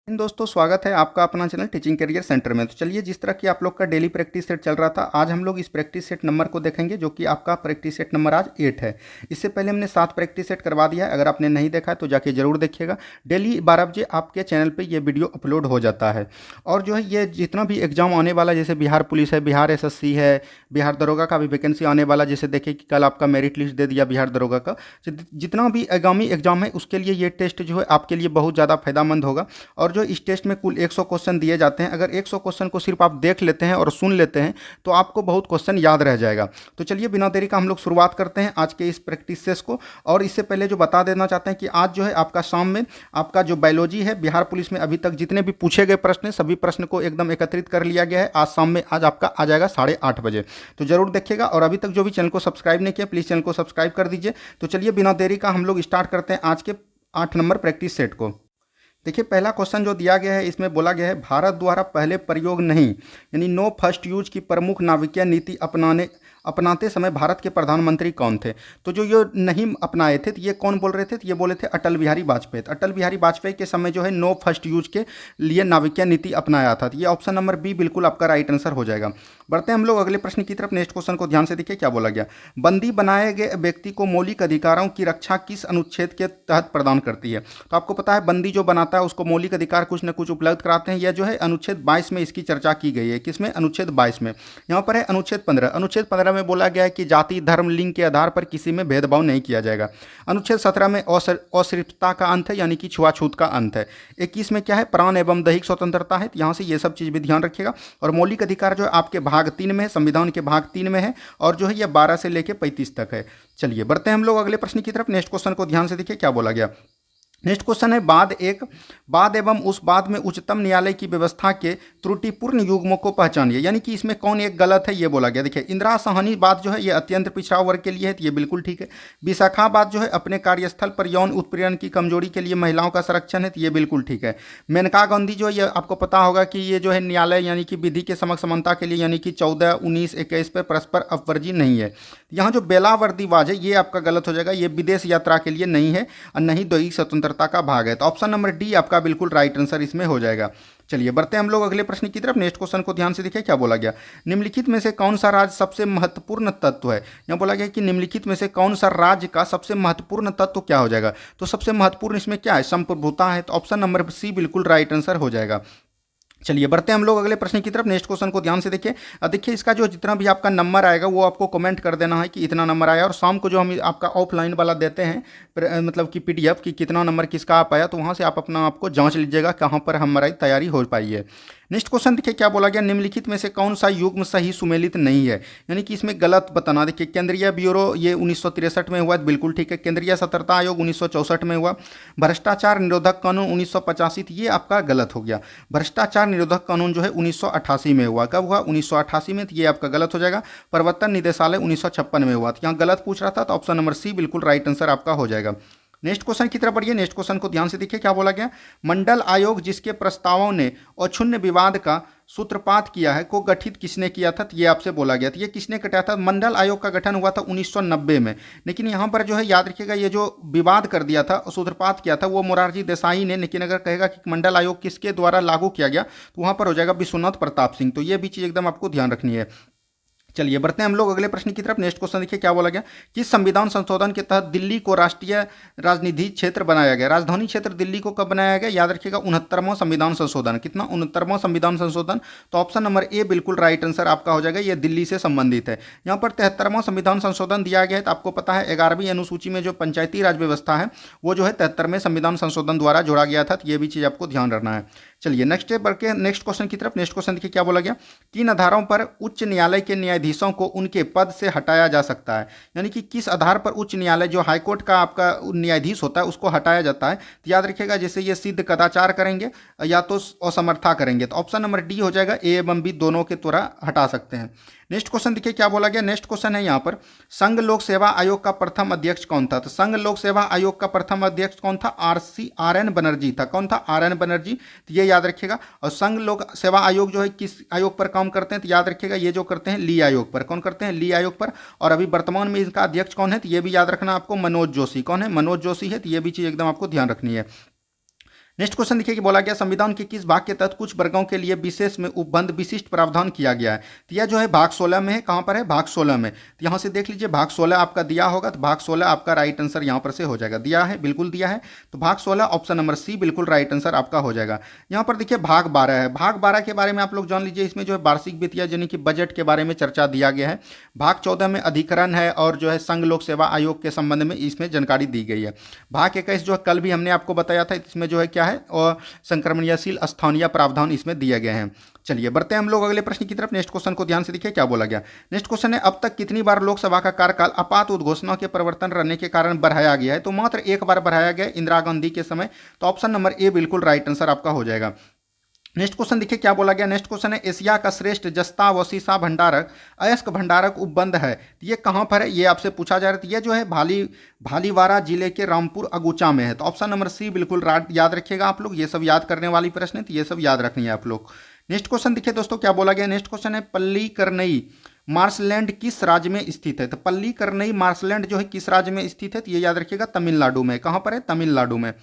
इन दोस्तों स्वागत है आपका अपना चैनल टीचिंग करियर सेंटर में। तो चलिए, जिस तरह की आप लोग का डेली प्रैक्टिस सेट चल रहा था, आज हम लोग इस प्रैक्टिस सेट नंबर को देखेंगे, जो कि आपका प्रैक्टिस सेट नंबर आज 8 है। इससे पहले हमने 7 प्रैक्टिस सेट करवा दिया है। अगर आपने नहीं देखा है तो जाके जरूर देखिएगा। डेली 12 बजे आपके चैनल पर ये वीडियो अपलोड हो जाता है। और जो है, ये जितना भी एग्जाम आने वाला, जैसे बिहार पुलिस है, बिहार एसएससी है, बिहार दरोगा का भी वैकेंसी आने वाला, जैसे देखिए कि कल आपका मेरिट लिस्ट दे दिया बिहार दरोगा का। जितना भी आगामी एग्जाम है उसके लिए ये टेस्ट जो है आपके लिए बहुत ज़्यादा फायदेमंद होगा। और जो इस टेस्ट में कुल 100 क्वेश्चन दिए जाते हैं। अगर 100 क्वेश्चन को सिर्फ आप देख लेते हैं और सुन लेते हैं तो आपको बहुत क्वेश्चन याद रह जाएगा। तो चलिए, बिना देरी का हम लोग शुरुआत करते हैं आज के इस प्रैक्टिस सेस को। और इससे पहले जो बता देना चाहते हैं कि आज जो है आपका शाम में आपका जो बायोलॉजी है, बिहार पुलिस में अभी तक जितने भी पूछे गए प्रश्न हैं, सभी प्रश्न को एकदम एकत्रित कर लिया गया है। आज शाम में आज आपका आ जाएगा 8:30 बजे। तो जरूर देखिएगा। और अभी तक जो भी चैनल को सब्सक्राइब नहीं किया, प्लीज़ चैनल को सब्सक्राइब कर दीजिए। तो चलिए, बिना देरी का हम लोग स्टार्ट करते हैं आज के 8 नंबर प्रैक्टिस सेट को। देखिए, पहला क्वेश्चन जो दिया गया है, इसमें बोला गया है भारत द्वारा पहले प्रयोग नहीं, यानी नो फर्स्ट यूज की प्रमुख नाभिकीय नीति अपनाते समय भारत के प्रधानमंत्री कौन थे। तो जो ये नहीं अपनाए थे, तो ये कौन बोल रहे थे? तो ये बोले थे अटल बिहारी वाजपेयी। तो अटल बिहारी वाजपेयी के समय जो है नो फर्स्ट यूज के लिए नाभिकीय नीति अपनाया था। तो ये ऑप्शन नंबर बी बिल्कुल आपका राइट आंसर हो जाएगा। बढ़ते हैं हम लोग अगले प्रश्न की तरफ। नेक्स्ट क्वेश्चन को ध्यान से देखिए, क्या बोला गया। बंदी बनाए गए व्यक्ति को मौलिक अधिकारों की रक्षा किस अनुच्छेद के तहत प्रदान करती है। तो आपको पता है, बंदी जो बनाता है उसको मौलिक अधिकार कुछ न कुछ उपलब्ध कराते हैं। यह जो है अनुच्छेद 22 में इसकी चर्चा की गई है। किसमें? अनुच्छेद 22 में। यहाँ पर है अनुच्छेद 15। अनुच्छेद 15 में बोला गया है कि जाति, धर्म, लिंग के आधार पर किसी में भेदभाव नहीं किया जाएगा। अनुच्छेद 17 में अस्पृश्यता का अंत है, यानी कि छुआछूत का अंत है। 21 में क्या है? प्राण एवं दैहिक स्वतंत्रता है। यहाँ से ये सब चीज़ भी ध्यान रखिएगा। और मौलिक अधिकार जो है आपके भाग 3 में है, संविधान के भाग 3 में है। और जो है ये 12 से लेकर 35 तक है। चलिए, बढ़ते हैं हम लोग अगले प्रश्न की तरफ। नेक्स्ट क्वेश्चन को ध्यान से देखिए, क्या बोला गया। नेक्स्ट क्वेश्चन है बाद एवं उस बाद में उच्चतम न्यायालय की व्यवस्था के त्रुटिपूर्ण युग्मों को पहचानिए। यानी कि इसमें कौन एक गलत है, ये बोला गया। देखिए, इंदिरा साहनी बात जो है ये अत्यंत पिछड़ा वर्ग के लिए है, तो ये बिल्कुल ठीक है। विशाखा बात जो है अपने कार्यस्थल पर यौन उत्पीड़न की कमजोरी के लिए महिलाओं का संरक्षण है, तो ये बिल्कुल ठीक है। मेनका गांधी जो है, ये आपको पता होगा कि ये जो है न्यायालय यानी कि विधि के समक्ष समानता के लिए, यानी कि 14, 19, 21 पर परस्पर अपवर्जी नहीं है। यहाँ जो बेलावर्दीवाज है ये आपका गलत हो जाएगा। ये विदेश यात्रा के लिए नहीं है और नहीं दैहिक स्वतंत्रता का भाग है। तो ऑप्शन नंबर डी आपका बिल्कुल राइट आंसर इसमें हो जाएगा। चलिए, बढ़ते हैं हम लोग अगले प्रश्न की तरफ। नेक्स्ट क्वेश्चन को ध्यान से देखिए, क्या बोला गया। निम्नलिखित में से कौन सा राज्य सबसे महत्वपूर्ण तत्व है। यहाँ बोला गया कि निम्नलिखित में से कौन सा राज्य का सबसे महत्वपूर्ण तत्व क्या हो जाएगा। तो सबसे महत्वपूर्ण इसमें क्या है? संप्रभुता है। तो ऑप्शन नंबर सी बिल्कुल राइट आंसर हो जाएगा। चलिए, बढ़ते हैं हम लोग अगले प्रश्न की तरफ। नेक्स्ट क्वेश्चन को ध्यान से देखिए। देखिए, इसका जो जितना भी आपका नंबर आएगा वो आपको कमेंट कर देना है कि इतना नंबर आया। और शाम को जो हम आपका ऑफलाइन वाला देते हैं, मतलब कि पीडीएफ कि कितना नंबर किसका आप आया, तो वहाँ से आप अपना आपको जांच लीजिएगा कहाँ पर हमारी तैयारी हो पाई है। नेक्स्ट क्वेश्चन देखिए, क्या बोला गया। निम्नलिखित में से कौन सा युग्म सही सुमेलित नहीं है, यानी कि इसमें गलत बताना। देखिए, केंद्रीय ब्यूरो ये 1963 में हुआ, बिल्कुल ठीक है। केंद्रीय सतर्कता आयोग 1964 में हुआ। भ्रष्टाचार निरोधक कानून 1985, ये आपका गलत हो गया। भ्रष्टाचार निरोधक कानून जो है 1988 में हुआ। कब हुआ? 1988 में। तो ये आपका गलत हो जाएगा। प्रवर्तन निदेशालय 1956 में हुआ। तो यहाँ गलत पूछ रहा था, तो ऑप्शन नंबर सी बिल्कुल राइट आंसर आपका हो जाएगा। नेक्स्ट क्वेश्चन की तरफ बढ़िए। नेक्स्ट क्वेश्चन को ध्यान से देखिए, क्या बोला गया। मंडल आयोग जिसके प्रस्तावों ने अक्षुण्ण विवाद का सूत्रपात किया है को गठित किसने किया था। तो ये आपसे बोला गया था। ये किसने कटा था? मंडल आयोग का गठन हुआ था 1990 में। लेकिन यहाँ पर जो है याद रखिएगा, ये जो विवाद कर दिया था, सूत्रपात किया था, वो मोरारजी देसाई ने। लेकिन अगर कहेगा कि मंडल आयोग किसके द्वारा लागू किया गया, तो वहाँ पर हो जाएगा विश्वनाथ प्रताप सिंह। तो ये भी चीज़ एकदम आपको ध्यान रखनी है। चलिए, बढ़ते हैं हम लोग अगले प्रश्न की तरफ। नेक्स्ट क्वेश्चन देखिए, क्या बोला गया। किस संविधान संशोधन के तहत दिल्ली को राष्ट्रीय राजनिधि क्षेत्र बनाया गया। राजधानी क्षेत्र दिल्ली को कब बनाया गया? याद रखिएगा 69वां संविधान संशोधन। कितना? 69वां संविधान संशोधन। तो ऑप्शन नंबर ए बिल्कुल राइट आंसर आपका हो जाएगा। ये दिल्ली से संबंधित है। यहाँ पर 73वां संविधान संशोधन दिया गया है। तो आपको पता है 11वीं अनुसूची में जो पंचायती राज व्यवस्था है वो जो है 73वें संविधान संशोधन द्वारा जोड़ा गया था। तो ये भी चीज़ आपको ध्यान रखना है। चलिए, नेक्स्ट बढ़ के नेक्स्ट क्वेश्चन की तरफ। नेक्स्ट क्वेश्चन देखिए, क्या बोला गया। किन आधारों पर उच्च न्यायालय के न्यायाधीशों को उनके पद से हटाया जा सकता है। यानी कि किस आधार पर उच्च न्यायालय जो हाईकोर्ट का आपका न्यायाधीश होता है उसको हटाया जाता है। तो याद रखिएगा, जैसे ये सिद्ध कदाचार करेंगे या तो असमर्था करेंगे। तो ऑप्शन नंबर डी हो जाएगा। ए एवं बी दोनों के द्वारा हटा सकते हैं। नेक्स्ट क्वेश्चन देखिए, क्या बोला गया। नेक्स्ट क्वेश्चन है यहाँ पर, संघ लोक सेवा आयोग का प्रथम अध्यक्ष कौन था। तो संघ लोक सेवा आयोग का प्रथम अध्यक्ष कौन था? आर एन बनर्जी था। कौन था? R N Banerjee. तो ये याद रखिएगा। और संघ लोक सेवा आयोग जो है किस आयोग पर काम करते हैं? तो याद रखिएगा, ये जो करते हैं ली आयोग पर। कौन करते हैं? ली आयोग पर। और अभी वर्तमान में इनका अध्यक्ष कौन है? तो ये भी याद रखना आपको, मनोज जोशी। कौन है? मनोज जोशी है। तो ये भी चीज़ एकदम आपको ध्यान रखनी है। नेक्स्ट क्वेश्चन देखिए कि बोला गया संविधान के किस भाग के तहत कुछ वर्गों के लिए विशेष में उपबंध विशिष्ट प्रावधान किया गया है। तो यह जो है भाग 16 में है। कहाँ पर है? भाग 16 में। तो यहाँ से देख लीजिए भाग 16 आपका दिया होगा, तो भाग 16 आपका राइट आंसर यहाँ पर से हो जाएगा। दिया है, बिल्कुल दिया है, तो भाग 16 ऑप्शन नंबर सी बिल्कुल राइट आंसर आपका हो जाएगा। यहाँ पर देखिए भाग 12 है। भाग 12 के बारे में आप लोग जान लीजिए, इसमें जो है वार्षिक वित्तीय यानी कि बजट के बारे में चर्चा दिया गया है। भाग 14 में अधिकरण है और जो है संघ लोक सेवा आयोग के संबंध में इसमें जानकारी दी गई है। भाग 21 जो है कल भी हमने आपको बताया था, इसमें जो है क्या है और संक्रमणीयशील स्थानीय प्रावधान इसमें दिए गए हैं। चलिए बढ़ते हैं हम लोग अगले प्रश्न की तरफ। नेक्स्ट क्वेश्चन को ध्यान से देखिए क्या बोला गया। नेक्स्ट क्वेश्चन है अब तक कितनी बार लोकसभा का कार्यकाल आपात उद्घोषणा के प्रवर्तन रहने के कारण बढ़ाया गया है। तो मात्र एक बार बढ़ाया गया, इंदिरा गांधी के समय। तो ऑप्शन नंबर ए बिल्कुल राइट आंसर आपका हो जाएगा। नेक्स्ट क्वेश्चन देखिए क्या बोला गया। नेक्स्ट क्वेश्चन है एशिया का श्रेष्ठ जस्ता व शीशा भंडारक अयस्क भंडारक उपबंध है, ये कहाँ पर है ये आपसे पूछा जा रहा है। ये जो है भालीवारा जिले के रामपुर अगुचा में है। तो ऑप्शन नंबर सी बिल्कुल याद रखिएगा आप लोग, ये सब याद करने वाली प्रश्न है, तो ये सब याद रखनी है आप लोग। नेक्स्ट क्वेश्चन देखिए दोस्तों क्या बोला गया। नेक्स्ट क्वेश्चन है पल्लीकरनई मार्शलैंड किस राज्य में स्थित है। तो पल्लीकरनई मार्शलैंड जो है किस राज्य में स्थित है, तो ये याद रखिएगा तमिलनाडु में। कहाँ पर है? तमिलनाडु में।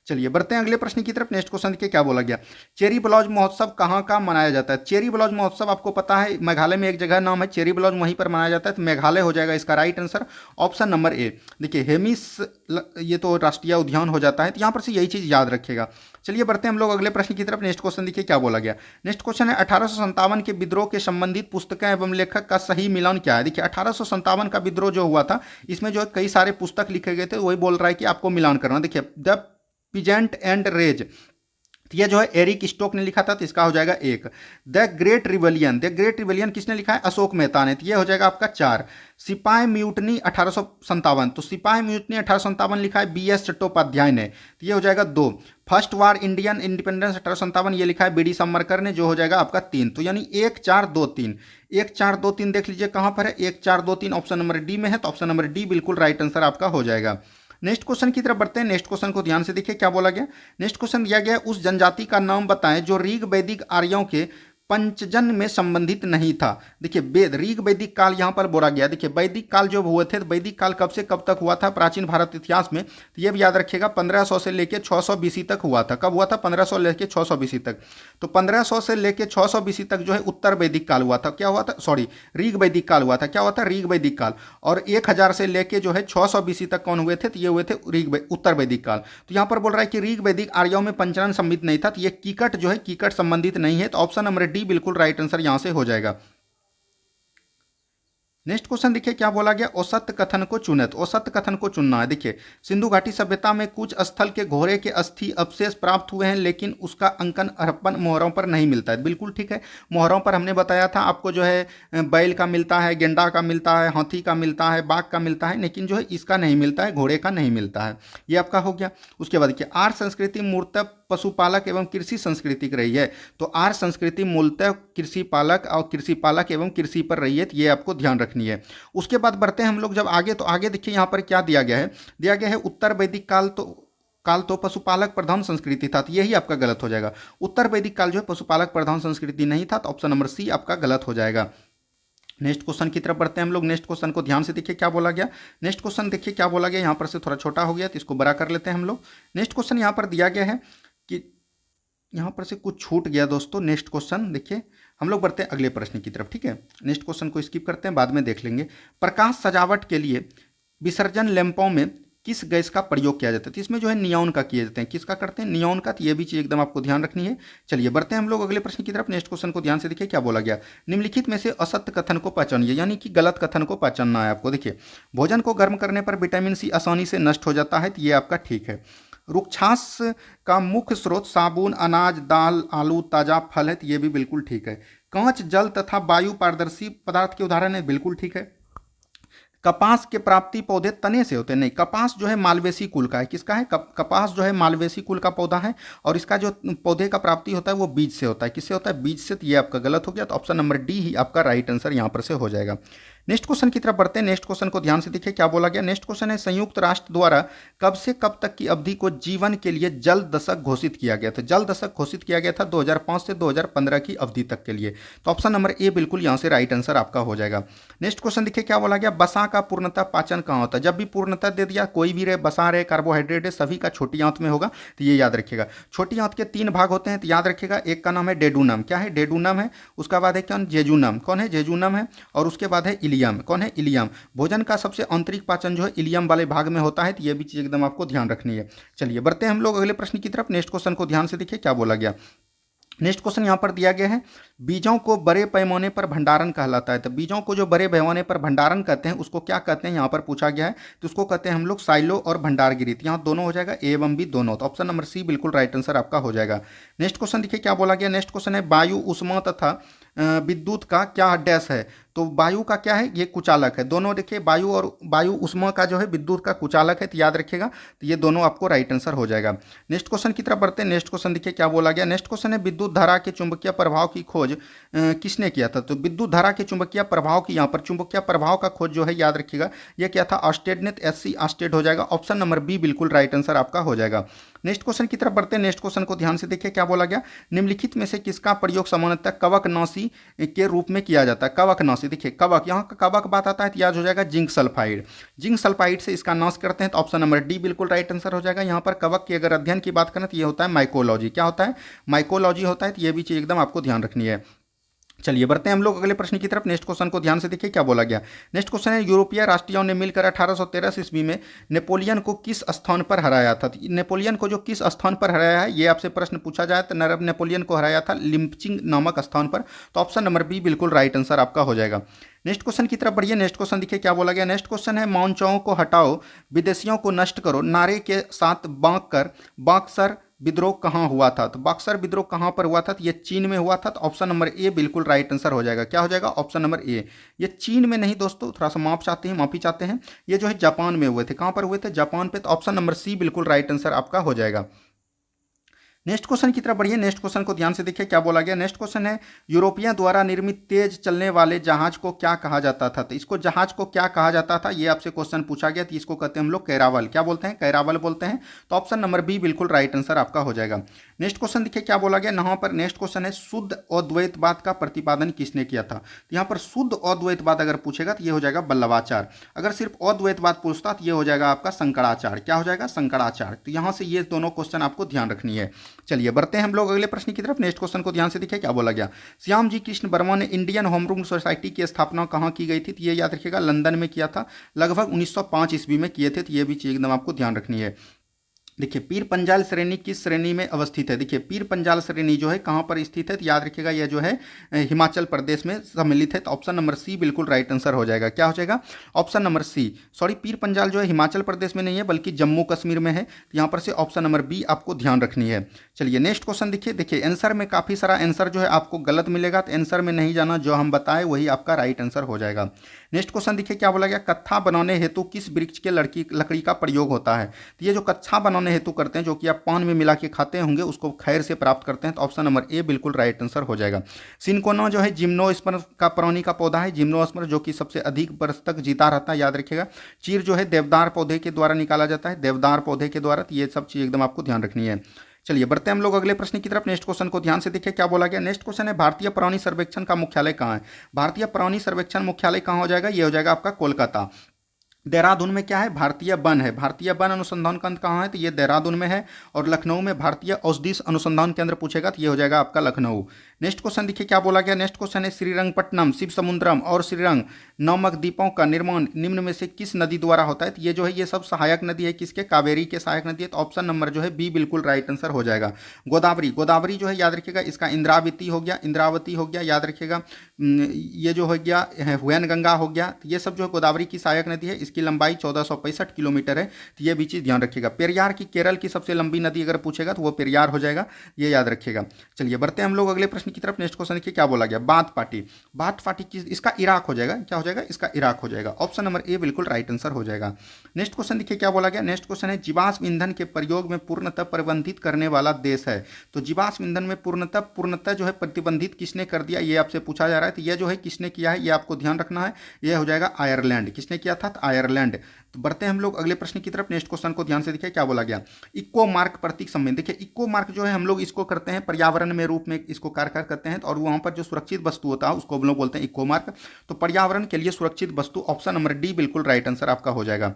चलिए बढ़ते हैं अगले प्रश्न की तरफ। नेक्स्ट क्वेश्चन देखिए क्या बोला गया। चेरी ब्लॉसम महोत्सव कहाँ का मनाया जाता है। चेरी ब्लॉसम महोत्सव आपको पता है मेघालय में एक जगह नाम है चेरी ब्लॉसम, वहीं पर मनाया जाता है, तो मेघालय हो जाएगा इसका right answer option number A. देखिए हेमिस ये तो राष्ट्रीय उद्यान हो जाता है, तो यहाँ पर से यही चीज़ याद रखिएगा। चलिए बढ़ते हैं हम लोग अगले प्रश्न की तरफ। नेक्स्ट क्वेश्चन देखिए क्या बोला गया। नेक्स्ट क्वेश्चन है 1857 के विद्रोह के संबंधित पुस्तकें एवं लेखक का सही मिलान क्या है। देखिए 1857 का विद्रोह जो हुआ था, इसमें जो कई सारे पुस्तक लिखे गए थे, वही बोल रहा है कि आपको मिलान करना। देखिए द पिजेंट एंड रेज, ये जो है एरिक स्टोक ने लिखा था, तो इसका हो जाएगा एक। द ग्रेट रिवलियन किसने लिखा है? अशोक मेहता ने, तो ये हो जाएगा आपका 4। सिपाही म्यूटनी 1857, तो सिपाही म्यूटनी 1857 लिखा है बी एस चट्टोपाध्याय ने, तो ये हो जाएगा 2। फर्स्ट वार इंडियन इंडिपेंडेंस 1857 ये लिखा है बी डी सावरकर ने, जो हो जाएगा आपका 3। तो यानी 1 4 2 3, 1 4 2 3 देख लीजिए कहाँ पर है। 1 4 2 3 ऑप्शन नंबर डी में है, तो ऑप्शन नंबर डी बिल्कुल राइट आंसर आपका हो जाएगा। नेक्स्ट क्वेश्चन की तरफ बढ़ते हैं। नेक्स्ट क्वेश्चन को ध्यान से देखिए क्या बोला गया। नेक्स्ट क्वेश्चन दिया गया उस जनजाति का नाम बताएं जो ऋग वैदिक आर्यों के पंचजन में संबंधित नहीं था। देखिए वेद ऋग वैदिक काल यहाँ पर बोला गया। देखिए वैदिक काल जो हुए थे, तो वैदिक काल कब से कब तक हुआ था प्राचीन भारत इतिहास में, तो ये भी याद रखिएगा 1500 से लेके 600 बीसी तक हुआ था। कब हुआ था? 1500 लेके 600 बीसी तक। तो 1500 से लेके 600 बीसी तक जो है उत्तर वैदिक काल हुआ था। क्या हुआ था? सॉरी, ऋग वैदिक काल हुआ था। क्या हुआ था? ऋग वैदिक काल। और 1000 से लेके जो है 600 बीसी तक कौन हुए थे? तो ये हुए थे उत्तर वैदिक काल। तो यहाँ पर बोल रहा है कि ऋग वैदिक आर्यों में पंचजन संबंधित नहीं था, तो ये कीकट जो है कीकट संबंधित नहीं है, तो ऑप्शन नंबर डी बिल्कुल राइट आंसर यहां से हो जाएगा। नेक्स्ट क्वेश्चन देखिए क्या बोला गया। औसत कथन को चुनें, औसत कथन को चुनना है। देखिए सिंधु घाटी सभ्यता में कुछ स्थल के घोड़े के अस्थि अवशेष प्राप्त हुए हैं, लेकिन उसका अंकन हड़प्पन मोहरों पर नहीं मिलता है। बिल्कुल ठीक है, मोहरों पर हमने बताया था आपको जो है बैल का मिलता है, गेंडा का मिलता है, हाथी का मिलता है, बाघ का मिलता है, लेकिन जो है इसका नहीं मिलता है, घोड़े का नहीं मिलता है। ये आपका हो गया। उसके बाद देखिए आर्य संस्कृति मूर्तः पशुपालक एवं कृषि संस्कृति रही है, तो आर्य संस्कृति मूलतः कृषि पालक और कृषि पालक एवं कृषि पर रही है, तो ये आपको ध्यान रखनी है। उसके बाद बढ़ते हैं हम लोग जब आगे, तो आगे देखिए यहाँ पर क्या दिया गया है। दिया गया है उत्तर वैदिक काल तो पशुपालक प्रधान संस्कृति था, तो यही आपका गलत हो जाएगा। उत्तर वैदिक काल जो है पशुपालक प्रधान संस्कृति नहीं था, तो ऑप्शन नंबर सी आपका गलत हो जाएगा। नेक्स्ट क्वेश्चन की तरफ बढ़ते हैं हम लोग। नेक्स्ट क्वेश्चन को ध्यान से देखिए क्या बोला गया। नेक्स्ट क्वेश्चन देखिए क्या बोला गया, यहाँ पर से थोड़ा छोटा हो गया, तो इसको बड़ा कर लेते हैं हम लोग। नेक्स्ट क्वेश्चन यहाँ पर दिया गया है कि यहाँ पर से कुछ छूट गया दोस्तों। नेक्स्ट क्वेश्चन देखिए हम लोग बढ़ते हैं अगले प्रश्न की तरफ, ठीक है। नेक्स्ट क्वेश्चन को स्किप करते हैं, बाद में देख लेंगे। प्रकाश सजावट के लिए विसर्जन लैंपों में किस गैस का प्रयोग किया जाता है। तो इसमें जो है नियॉन का किए जाते हैं। किसका करते हैं? नियॉन का। तो ये भी चीज़ एकदम आपको ध्यान रखनी है। चलिए बढ़ते हैं हम लोग अगले प्रश्न की तरफ। नेक्स्ट क्वेश्चन को ध्यान से देखिए क्या बोला गया। निम्नलिखित में से असत्य कथन को पहचानिए, यानी कि गलत कथन को पहचानना है आपको। देखिए भोजन को गर्म करने पर विटामिन सी आसानी से नष्ट हो जाता है, तो ये आपका ठीक है। रुक्षास का मुख्य स्रोत साबुन, अनाज, दाल, आलू, ताजा फल है, तो ये भी बिल्कुल ठीक है। कांच, जल तथा वायु पारदर्शी पदार्थ के उदाहरण है, बिल्कुल ठीक है। कपास के प्राप्ति पौधे तने से होते हैं, नहीं, कपास जो है मालवेसी कुल का है। किसका है? कपास जो है मालवेसी कुल का पौधा है, और इसका जो पौधे का प्राप्ति होता है वो बीज से होता है। किससे होता है? बीज से। तो ये आपका गलत हो गया, तो ऑप्शन नंबर डी ही आपका राइट आंसर यहाँ पर से हो जाएगा। नेक्स्ट क्वेश्चन की तरफ बढ़ते हैं। नेक्स्ट क्वेश्चन को ध्यान से देखिए क्या बोला गया। नेक्स्ट क्वेश्चन है संयुक्त राष्ट्र द्वारा कब से कब तक की अवधि को जीवन के लिए जल दशक घोषित किया गया था। जल दशक घोषित किया गया था 2005 से 2015 की अवधि तक के लिए। तो ऑप्शन नंबर ए बिल्कुल यहां से राइट आंसर आपका हो जाएगा। नेक्स्ट क्वेश्चन देखिए क्या बोला गया। बसा का पूर्णतः पाचन कहां होता है। जब भी पूर्णतः दे दिया, कोई भी रहे, बसा रहे, कार्बोहाइड्रेट है, सभी का छोटी आंत में होगा, तो ये याद रखिएगा। छोटी आंत के 3 भाग होते हैं, तो याद रखिएगा। एक का नाम है डेडूनम, क्या है डेडूनम है। उसका बाद है कौन, जेजूनम, कौन है जेजूनम है। और उसके बाद है इलियम, कौन है इलियम। भोजन का सबसे आंतरिक पाचन जो है इलियम वाले भाग में होता है, तो ये भी चीज एकदम आपको ध्यान रखनी है। चलिए बढ़ते हैं हम लोग अगले प्रश्न की तरफ। नेक्स्ट क्वेश्चन को ध्यान से देखिए क्या बोला गया। नेक्स्ट क्वेश्चन यहां पर दिया गया है, बीजों को बड़े पैमाने पर भंडारण कहलाता है। तो बीजों को जो बड़े पैमाने पर भंडारण करते हैं उसको क्या कहते हैं, यहां पर पूछा गया है। तो उसको कहते हैं हम लोग साइलो और भंडारगिरी। तो यहां दोनों हो जाएगा, ए एवं बी दोनों। तो ऑप्शन नंबर सी बिल्कुल राइट आंसर आपका हो जाएगा। नेक्स्ट क्वेश्चन देखिए क्या बोला गया। नेक्स्ट क्वेश्चन है वायु, ऊष्मा तथा विद्युत का क्या डैश है। तो वायु का क्या है, ये कुचालक है। दोनों देखिए, वायु और वायु ऊष्मा का जो है विद्युत का कुचालक है, तो याद रखिएगा। तो ये दोनों आपको राइट आंसर हो जाएगा। नेक्स्ट क्वेश्चन की तरफ बढ़ते हैं। नेक्स्ट क्वेश्चन देखिए क्या बोला गया। नेक्स्ट क्वेश्चन है विद्युत धारा के चुंबकीय प्रभाव की खोज किसने किया था। तो विद्युत धारा के चुंबकीय प्रभाव की, यहाँ पर चुंबकीय प्रभाव का खोज जो है याद रखिएगा, यह क्या था, ऑस्टेड ने। एससी ऑस्टेड हो जाएगा। ऑप्शन नंबर बी बिल्कुल राइट आंसर आपका हो जाएगा। नेक्स्ट क्वेश्चन की तरफ बढ़ते हैं। नेक्स्ट क्वेश्चन को ध्यान से देखिए क्या बोला गया। निम्नलिखित में से किसका प्रयोग सामान्यतः कवकनाशी के रूप में किया जाता है। कवकनाशी देखिए, कवक, यहाँ का कवक बात आता है तो याद हो जाएगा जिंक सल्फाइड। जिंक सल्फाइड से इसका नाश करते हैं, तो ऑप्शन नंबर डी बिल्कुल राइट आंसर हो जाएगा। यहाँ पर कवक की अगर अध्ययन की बात करें तो ये होता है माइकोलॉजी। क्या होता है, माइकोलॉजी होता है। तो ये भी चीज एकदम आपको ध्यान रखनी है। चलिए बढ़ते हैं हम लोग अगले प्रश्न की तरफ। नेक्स्ट क्वेश्चन को ध्यान से देखिए क्या बोला गया। नेक्स्ट क्वेश्चन है यूरोपीय राष्ट्रीयों ने मिलकर 1813 ईस्वी में नेपोलियन को किस स्थान पर हराया था। नेपोलियन को जो किस स्थान पर हराया है, ये आपसे प्रश्न पूछा जाए तो नेपोलियन को हराया था लिम्पचिंग नामक स्थान पर। तो ऑप्शन नंबर बी बिल्कुल राइट आंसर आपका हो जाएगा। नेक्स्ट क्वेश्चन की तरफ बढ़िए। नेक्स्ट क्वेश्चन देखिए क्या बोला गया। नेक्स्ट क्वेश्चन है मानचाओं को हटाओ, विदेशियों को नष्ट करो नारे के साथ बक्सर विद्रोह कहाँ हुआ था। तो बक्सर विद्रोह कहाँ पर हुआ था, तो ये चीन में हुआ था। तो ऑप्शन नंबर ए बिल्कुल राइट आंसर हो जाएगा। क्या हो जाएगा, ऑप्शन नंबर ए। ये चीन में नहीं दोस्तों, थोड़ा सा माफी चाहते हैं, ये जो है जापान में हुए थे। कहाँ पर हुए थे, जापान पे। तो ऑप्शन नंबर सी बिल्कुल राइट आंसर आपका हो जाएगा। नेक्स्ट क्वेश्चन की तरफ बढ़िए। नेक्स्ट क्वेश्चन को ध्यान से देखिए क्या बोला गया। नेक्स्ट क्वेश्चन है यूरोपियन द्वारा निर्मित तेज चलने वाले जहाज को क्या कहा जाता था। तो इसको जहाज को क्या कहा जाता था, ये आपसे क्वेश्चन पूछा गया। तो इसको कहते हैं हम लोग कैरावल। क्या बोलते हैं, कैरावल बोलते हैं। तो ऑप्शन नंबर बी बिल्कुल राइट आंसर आपका हो जाएगा। नेक्स्ट क्वेश्चन देखिए क्या बोला गया। यहाँ पर नेक्स्ट क्वेश्चन है शुद्ध अद्वैतवाद का प्रतिपादन किसने किया था। तो यहाँ पर शुद्ध अद्वैतवाद अगर पूछेगा तो ये हो जाएगा वल्लभाचार्य। अगर सिर्फ अद्वैतवाद पूछता तो ये हो जाएगा आपका शंकराचार्य। क्या हो जाएगा, शंकराचार्य। तो यहाँ से ये दोनों क्वेश्चन आपको ध्यान रखनी है। चलिए बढ़ते हैं हम लोग अगले प्रश्न की तरफ। नेक्स्ट क्वेश्चन को ध्यान से देखिए क्या बोला गया। श्याम जी कृष्ण वर्मा ने इंडियन होम रूल सोसाइटी की स्थापना कहाँ की गई थी। तो ये याद रखिएगा लंदन में किया था, लगभग 1905 ईस्वी में किए थे। तो ये भी चीज एकदम आपको ध्यान रखनी है। देखिए पीर पंजाल श्रेणी किस श्रेणी में अवस्थित है। देखिए पीर पंजाल श्रेणी जो है कहाँ पर स्थित है, तो याद रखिएगा यह जो है हिमाचल प्रदेश में सम्मिलित है। तो ऑप्शन नंबर सी बिल्कुल राइट आंसर हो जाएगा। क्या हो जाएगा, ऑप्शन नंबर सी। सॉरी, पीर पंजाल जो है हिमाचल प्रदेश में नहीं है बल्कि जम्मू कश्मीर में है। तो यहाँ पर से ऑप्शन नंबर बी आपको ध्यान रखनी है। चलिए नेक्स्ट क्वेश्चन देखिए आंसर में काफ़ी सारा आंसर जो है आपको गलत मिलेगा, तो आंसर में नहीं जाना, जो हम बताए वही आपका राइट आंसर हो जाएगा। नेक्स्ट क्वेश्चन देखिए क्या बोला गया। कत्था बनाने हेतु किस वृक्ष के लकड़ी का प्रयोग होता है। तो ये जो कच्छा बनाने हेतु करते हैं, जो कि आप पान में मिला के खाते होंगे, उसको खैर से प्राप्त करते हैं। तो ऑप्शन नंबर ए बिल्कुल राइट आंसर हो जाएगा। सिनकोना जो है जिम्नोस्पर्म का प्राणी का पौधा है, जिम्नोस्पर्म जो कि सबसे अधिक वर्ष तक जीता रहता है, याद रखिएगा। चीर जो है देवदार पौधे के द्वारा निकाला जाता है, देवदार पौधे के द्वारा। तो ये सब चीज एकदम आपको ध्यान रखनी है। चलिए बढ़ते हैं हम लोग अगले प्रश्न की तरफ। नेक्स्ट क्वेश्चन को ध्यान से देखिए क्या बोला गया। नेक्स्ट क्वेश्चन है भारतीय प्राणी सर्वेक्षण का मुख्यालय कहाँ है। भारतीय प्राणी सर्वेक्षण मुख्यालय कहाँ हो जाएगा, ये हो जाएगा आपका कोलकाता। देहरादून में क्या है, भारतीय वन है। भारतीय वन अनुसंधान केंद्र कहाँ है, तो ये देहरादून में है। और लखनऊ में भारतीय औषधि अनुसंधान केंद्र पूछेगा तो ये हो जाएगा आपका लखनऊ। नेक्स्ट क्वेश्चन देखिए क्या बोला गया। नेक्स्ट क्वेश्चन है श्रीरंगपट्टनम, शिव समुद्रम और श्रीरंग नामक द्वीपों का निर्माण निम्न में से किस नदी द्वारा होता है। तो ये जो है ये सब सहायक नदी है, किसके, कावेरी के सहायक नदी है। तो ऑप्शन नंबर जो है बी बिल्कुल राइट आंसर हो जाएगा। गोदावरी, गोदावरी जो है याद रखिएगा इसका इंद्रावती हो गया, इंद्रावती हो गया, याद रखिएगा। ये जो हो गया वैनगंगा हो गया। तो ये सब जो है गोदावरी की सहायक नदी है, इसकी लंबाई 1465 किलोमीटर है, तो ये भी चीज़ ध्यान रखिएगा। पेरियार की केरल की सबसे लंबी नदी अगर पूछेगा तो वो पेरियार हो जाएगा, ये याद रखिएगा। चलिए बढ़ते हैं हम लोग अगले प्रश्न की तरफ। नेक्स्ट क्वेश्चन देखिए क्या बोला गया, बाथ पार्टी। बाथ पार्टी की इसका इराक हो जाएगा, क्या हो जाएगा, इसका इराक हो जाएगा। ऑप्शन नंबर ए बिल्कुल राइट आंसर हो जाएगा। नेक्स्ट क्वेश्चन देखिए क्या बोला गया। नेक्स्ट क्वेश्चन है जीवाश्म ईंधन के प्रयोग में पूर्णतः प्रतिबंधित करने वाला देश है। तो जीवाश्म ईंधन में पूर्णतः जो है प्रतिबंधित किसने कर दिया, ये आपसे पूछा जा रहा है। तो ये जो है किसने किया है, ये आपको ध्यान रखना है, ये हो जाएगा आयरलैंड। किसने किया था, आयरलैंड। तो बढ़ते हैं हम लोग अगले प्रश्न की तरफ। नेक्स्ट क्वेश्चन को ध्यान से देखिए क्या बोला गया, इको मार्क प्रतीक संबंध। देखिए इको मार्क जो है हम लोग इसको करते हैं पर्यावरण में रूप में इसको कार्य करते हैं, और वहां पर जो सुरक्षित वस्तु होता है उसको हम लोग बोलते हैं इको मार्क। तो पर्यावरण के लिए सुरक्षित वस्तु, ऑप्शन नंबर डी बिल्कुल राइट आंसर आपका हो जाएगा।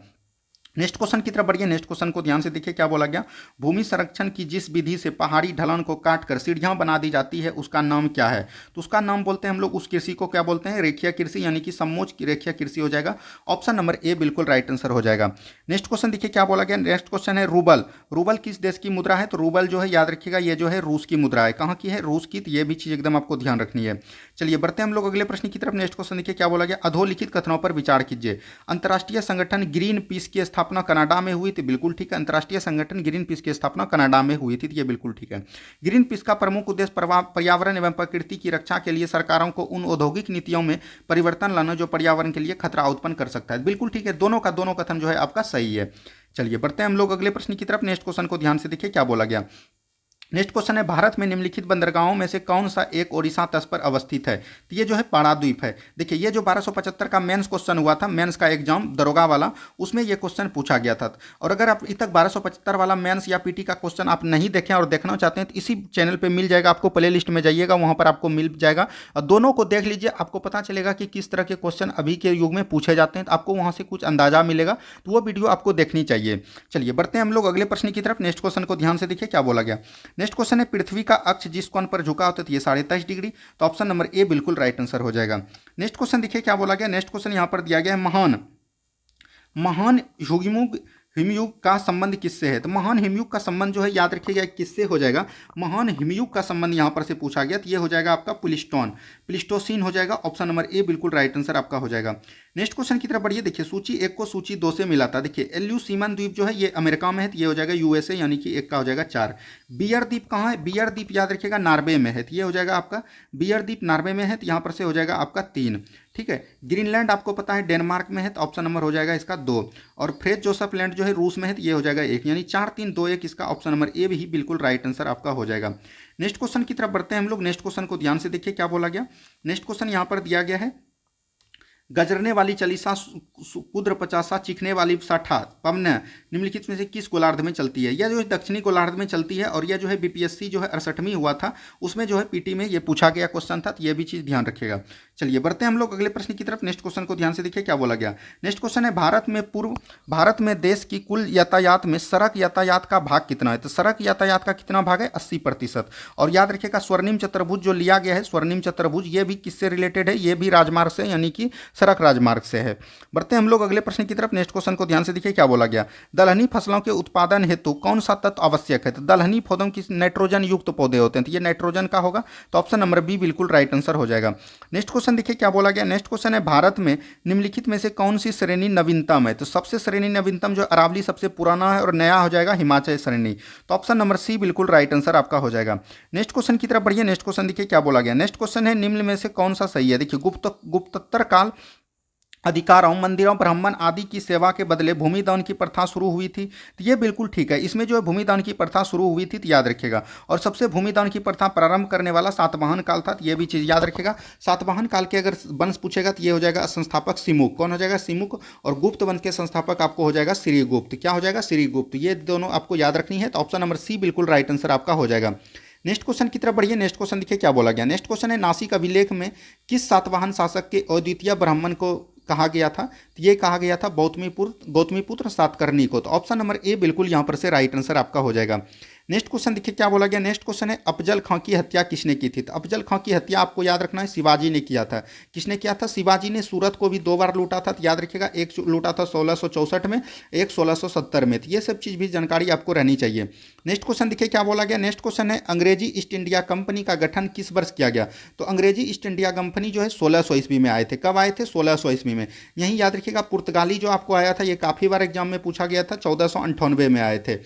नेक्स्ट क्वेश्चन की तरफ बढ़िए। नेक्स्ट क्वेश्चन को ध्यान से देखिए क्या बोला गया, भूमि संरक्षण की जिस विधि से पहाड़ी ढलान को काटकर सीढ़ियां बना दी जाती है उसका नाम क्या है। तो उसका नाम बोलते हैं हम लोग, उस कृषि को क्या बोलते हैं, रेखीय कृषि, यानी कि समोच्च रेखीय कृषि हो जाएगा। ऑप्शन नंबर ए बिल्कुल राइट आंसर हो जाएगा। नेक्स्ट क्वेश्चन देखिए क्या बोला गया। नेक्स्ट क्वेश्चन है रूबल। रूबल किस देश की मुद्रा है। तो रूबल जो है याद रखिएगा ये जो है रूस की मुद्रा है। कहाँ की है, रूस की। तो ये भी चीज एकदम आपको ध्यान रखनी है। चलिए बढ़ते हैं हम लोग अगले प्रश्न की तरफ। नेक्स्ट क्वेश्चन देखिए क्या बोला गया, अधोलिखित कथनों पर विचार कीजिए। अंतर्राष्ट्रीय संगठन ग्रीन पीस की स्थापना कनाडा में हुई थी, बिल्कुल ठीक है। अंतर्राष्ट्रीय संगठन ग्रीन पीस की स्थापना कनाडा में हुई थी, ये बिल्कुल ठीक है। ग्रीन पीस का प्रमुख उद्देश्य पर्यावरण एवं प्रकृति की रक्षा के लिए सरकारों को उन औद्योगिक नीतियों में परिवर्तन लाना जो पर्यावरण के लिए खतरा उत्पन्न कर सकता है, बिल्कुल ठीक है। दोनों का दोनों कथन जो है आपका सही है। चलिए बढ़ते हैं हम लोग अगले प्रश्न की तरफ। नेक्स्ट क्वेश्चन को ध्यान से देखिए क्या बोला गया। नेक्स्ट क्वेश्चन है भारत में निम्नलिखित बंदरगाहों में से कौन सा एक ओडिशा तट पर अवस्थित है। तो ये जो है पाराद्वीप है। देखिए ये जो 1275 का मेंस क्वेश्चन हुआ था, मेंस का एग्जाम दरोगा वाला, उसमें ये क्वेश्चन पूछा गया था। और अगर आप अभी तक 1275 वाला मेंस या पीटी का क्वेश्चन आप नहीं देखें और देखना चाहते हैं तो इसी चैनल पर मिल जाएगा आपको, प्ले लिस्ट में जाइएगा वहाँ पर आपको मिल जाएगा, और दोनों को देख लीजिए, आपको पता चलेगा कि किस तरह के क्वेश्चन अभी के युग में पूछे जाते हैं, तो आपको वहाँ से कुछ अंदाजा मिलेगा। तो वो वीडियो आपको देखनी चाहिए। चलिए बढ़ते हैं हम लोग अगले प्रश्न की तरफ। नेक्स्ट क्वेश्चन को ध्यान से देखिए क्या बोला गया। नेक्स्ट क्वेश्चन है पृथ्वी का अक्ष जिस कोण पर झुका होता है ये 23.5 डिग्री। तो ऑप्शन नंबर ए बिल्कुल राइट आंसर हो जाएगा। नेक्स्ट क्वेश्चन देखिए क्या बोला गया। नेक्स्ट क्वेश्चन यहां पर दिया गया है महान हिमयुग का संबंध किससे है। तो महान हिमयुग का संबंध जो है याद रखिएगा किससे हो जाएगा, महान हिमयुग का संबंध यहां पर से पूछा गया, तो ये हो जाएगा आपका प्लिस्टोसीन हो जाएगा। ऑप्शन नंबर ए बिल्कुल राइट आंसर आपका हो जाएगा। नेक्स्ट क्वेश्चन की तरफ बढ़िए। देखिए सूची 1 को सूची 2 से मिला था। देखिए एल्यूसीमन द्वीप जो है ये अमेरिका में है, तो ये हो जाएगा यूएसए, यानी कि 1 का हो जाएगा 4। बियर द्वीप कहाँ है, बियर द्वीप याद रखिएगा नॉर्वे में है, तो ये हो जाएगा आपका बियर द्वीप नॉर्वे में है, तो यहाँ पर से हो जाएगा आपका 3। ठीक है। ग्रीनलैंड आपको पता है डेनमार्क में है, तो ऑप्शन नंबर हो जाएगा इसका 2। और फ्रेज जोसेफ लैंड जो है रूस में है, तो ये हो जाएगा 1, यानी 4 3 2 1 इसका ऑप्शन नंबर ए भी बिल्कुल राइट आंसर आपका हो जाएगा। नेक्स्ट क्वेश्चन की तरफ बढ़ते हैं हम लोग। नेक्स्ट क्वेश्चन को ध्यान से देखिए क्या बोला गया। नेक्स्ट क्वेश्चन यहाँ पर दिया गया है, गजरने वाली चालीसा कुद्र 50 चिखने वाली 60 पवन निम्नलिखित में से किस गोलार्ध में चलती है। यह जो है दक्षिणी गोलार्ध में चलती है, और यह जो है बीपीएससी जो है 68वीं हुआ था उसमें जो है पीटी में ये पूछा गया क्वेश्चन था, तो ये भी चीज़ ध्यान रखिएगा। चलिए बढ़ते हैं हम लोग अगले प्रश्न की तरफ। नेक्स्ट क्वेश्चन को ध्यान से देखिए क्या बोला गया। नेक्स्ट क्वेश्चन है भारत में देश की कुल यातायात में सड़क यातायात का भाग कितना है। तो सड़क यातायात का कितना भाग है, 80%। और याद रखिएगा स्वर्णिम चतुर्भुज जो लिया गया है, स्वर्णिम चतुर्भुज ये भी किससे रिलेटेड है, ये भी राजमार्ग से, यानी कि सड़क राजमार्ग से है। बढ़ते हैं हम लोग अगले प्रश्न की तरफ। नेक्स्ट क्वेश्चन को ध्यान से देखिए क्या बोला गया। दलहनी फसलों के उत्पादन हेतु कौन सा तत्व आवश्यक है। तो दलहनी पौधों की नाइट्रोजन युक्त पौधे होते हैं, तो ये नाइट्रोजन का होगा, तो ऑप्शन नंबर बी बिल्कुल राइट आंसर हो जाएगा। नेक्स्ट क्वेश्चन देखिए क्या बोला गया। नेक्स्ट क्वेश्चन है भारत में निम्नलिखित में से कौन सी श्रेणी नवीनतम है। तो सबसे श्रेणी नवीनतम जो अरावली सबसे पुराना है, और नया हो जाएगा हिमाचल श्रेणी, तो ऑप्शन नंबर सी बिल्कुल राइट आंसर आपका हो जाएगा। नेक्स्ट क्वेश्चन की तरफ बढ़िए। नेक्स्ट क्वेश्चन देखिए क्या बोला गया। नेक्स्ट क्वेश्चन है निम्न में से कौन सा सही है। देखिए गुप्तोत्तर काल अधिकारों मंदिरों ब्राह्मण आदि की सेवा के बदले भूमिदान की प्रथा शुरू हुई थी, तो ये बिल्कुल ठीक है। इसमें जो है भूमिदान की प्रथा शुरू हुई थी, तो याद रखिएगा। और सबसे भूमिदान की प्रथा प्रारंभ करने वाला सातवाहन काल था, तो ये भी चीज़ याद रखिएगा। सातवाहन काल के अगर वंश पूछेगा तो ये हो जाएगा संस्थापक सिमुक। कौन हो जाएगा, सिमुक। और गुप्त वंश के संस्थापक आपको हो जाएगा श्रीगुप्त। क्या हो जाएगा, श्रीगुप्त। ये दोनों आपको याद रखनी है, तो ऑप्शन नंबर सी बिल्कुल राइट आंसर आपका हो जाएगा। नेक्स्ट क्वेश्चन की तरफ बढ़िए। नेक्स्ट क्वेश्चन देखिए क्या बोला गया। नेक्स्ट क्वेश्चन है नासिक अभिलेख में किस सातवाहन शासक के अद्वितीय ब्राह्मण को कहा गया था। तो ये कहा गया था गौतमीपुत्र सातकर्णी को, तो ऑप्शन नंबर ए बिल्कुल यहाँ पर से राइट आंसर आपका हो जाएगा। नेक्स्ट क्वेश्चन देखिए क्या बोला गया। नेक्स्ट क्वेश्चन है अफजल खां की हत्या किसने की थी। तो अफजल खां की हत्या आपको याद रखना है शिवाजी ने किया था। किसने किया था? शिवाजी ने सूरत को भी 2 बार लूटा था। तो याद रखिएगा, एक लूटा था 1664 में, एक 1670 में। तो ये सब चीज़ भी जानकारी आपको रहनी चाहिए। नेक्स्ट क्वेश्चन देखिए क्या बोला गया। नेक्स्ट क्वेश्चन है अंग्रेजी ईस्ट इंडिया कंपनी का गठन किस वर्ष किया गया। तो अंग्रेजी ईस्ट इंडिया कंपनी जो है 1600 ईस्वी में आए थे। कब आए थे? 1600 ईस्वी में। यहीं याद रखिएगा पुर्तगाली जो आपको आया था, ये काफ़ी बार एग्जाम में पूछा गया था, 1498 में आए थे।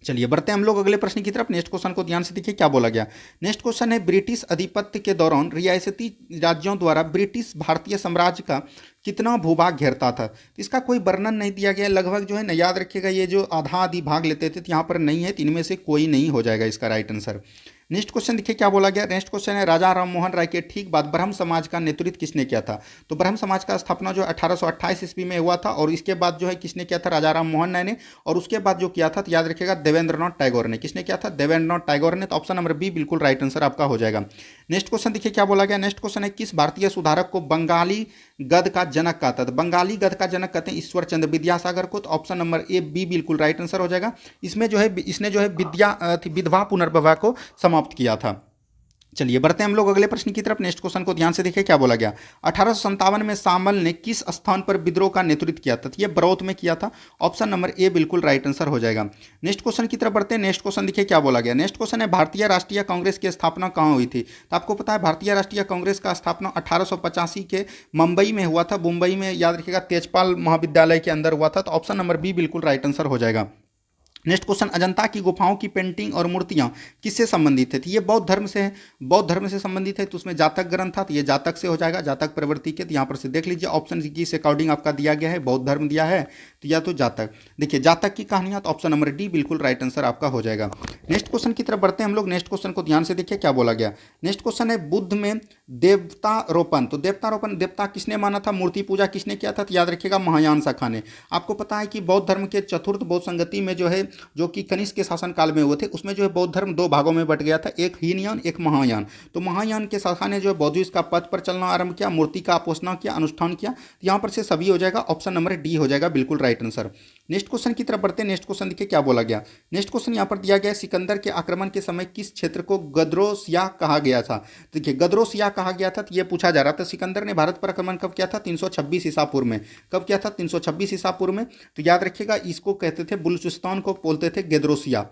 चलिए बढ़ते हैं हम लोग अगले प्रश्न की तरफ। नेक्स्ट क्वेश्चन को ध्यान से देखिए क्या बोला गया। नेक्स्ट क्वेश्चन है ब्रिटिश अधिपत्य के दौरान रियासती राज्यों द्वारा ब्रिटिश भारतीय साम्राज्य का कितना भूभाग घेरता था। तो इसका कोई वर्णन नहीं दिया गया। लगभग जो है ना, याद रखिएगा, ये जो आधा आधी भाग लेते थे तो यहाँ पर नहीं है, तो इनमें से कोई नहीं हो जाएगा इसका राइट आंसर। नेक्स्ट क्वेश्चन देखिए क्या बोला गया। नेक्स्ट क्वेश्चन है राजा राममोहन राय के ठीक बाद ब्रह्म समाज का नेतृत्व किसने किया था। तो ब्रह्म समाज का स्थापना जो 1828 ईस्वी में हुआ था, और इसके बाद जो है किसने किया था? राजा राममोहन राय ने। और उसके बाद जो किया था, तो याद रखिएगा, देवेंद्रनाथ टैगोर ने। किसने किया था? देवेंद्रनाथ टैगोर ने। तो ऑप्शन नंबर बी बिल्कुल राइट आंसर आपका हो जाएगा। नेक्स्ट क्वेश्चन देखिए क्या बोला गया। नेक्स्ट क्वेश्चन है किस भारतीय सुधारक को बंगाली गद्य का जनक कहता था। बंगाली गद्य का जनक कहते हैं ईश्वर चंद्र विद्यासागर को। तो ऑप्शन नंबर ए बी बिल्कुल राइट आंसर हो जाएगा। इसमें जो है, इसने जो है विधवा पुनर्विवाह को समाप्त किया था। चलिए बढ़ते हैं हम लोग अगले प्रश्न की तरफ। नेक्स्ट क्वेश्चन को ध्यान से देखिए क्या बोला गया। 1857 में सामल ने किस स्थान पर विद्रोह का नेतृत्व किया था। ये बरौत में किया था। ऑप्शन नंबर ए बिल्कुल राइट आंसर हो जाएगा। नेक्स्ट क्वेश्चन की तरफ बढ़ते हैं। नेक्स्ट क्वेश्चन देखिए क्या बोला गया। नेक्स्ट क्वेश्चन है भारतीय राष्ट्रीय कांग्रेस की स्थापना कहाँ हुई थी। तो आपको पता है भारतीय राष्ट्रीय कांग्रेस का स्थापना 1885 के मुंबई में हुआ था। मुंबई में याद रखिएगा तेजपाल महाविद्यालय के अंदर हुआ था। तो ऑप्शन नंबर बी बिल्कुल राइट आंसर हो जाएगा। नेक्स्ट क्वेश्चन अजंता की गुफाओं की पेंटिंग और मूर्तियां किससे संबंधित है। तो ये बौद्ध धर्म से है, बौद्ध धर्म से संबंधित है। तो उसमें जातक ग्रंथ था, तो ये जातक से हो जाएगा, जातक प्रवृत्ति के। तो यहाँ पर से देख लीजिए ऑप्शन की इस अकॉर्डिंग आपका दिया गया है, बौद्ध धर्म दिया है, तो या तो जातक। देखिए जातक की कहानियां, तो ऑप्शन नंबर डी बिल्कुल राइट आंसर आपका हो जाएगा। नेक्स्ट क्वेश्चन की तरफ बढ़ते हैं हम लोग। नेक्स्ट क्वेश्चन को ध्यान से देखिए क्या बोला गया। नेक्स्ट क्वेश्चन है बुद्ध में देवतारोपण। तो देवतारोपण, देवता किसने माना था, मूर्ति पूजा किसने किया था। तो याद रखिएगा महायान शाखा ने। आपको पता है कि बौद्ध धर्म के चतुर्थ बौद्ध संगति में जो है, जो कि कनिष्क के शासनकाल में हुए थे, उसमें जो है बौद्ध धर्म 2 भागों में बट गया था, एक हीनयान एक महायान। तो महायान के शाखा ने जो है बौद्धिस्ट का पथ पर चलना आरंभ किया, मूर्ति का उपासना किया, अनुष्ठान किया। तो यहाँ पर से सभी हो जाएगा, ऑप्शन नंबर डी हो जाएगा बिल्कुल राइट आंसर। नेक्स्ट क्वेश्चन की तरफ बढ़ते हैं। नेक्स्ट क्वेश्चन देखिए क्या बोला गया। नेक्स्ट क्वेश्चन यहाँ पर दिया गया है सिकंदर के आक्रमण के समय किस क्षेत्र को गद्रोसिया कहा गया था। देखिए गद्रोसिया कहा गया था, तो ये पूछा जा रहा था सिकंदर ने भारत पर आक्रमण कब किया था, 326 ईसा पूर्व में। कब किया था? 326 ईसा पूर्व में। तो याद रखिएगा इसको कहते थे, बलूचिस्तान को बोलते थे गद्रोसिया।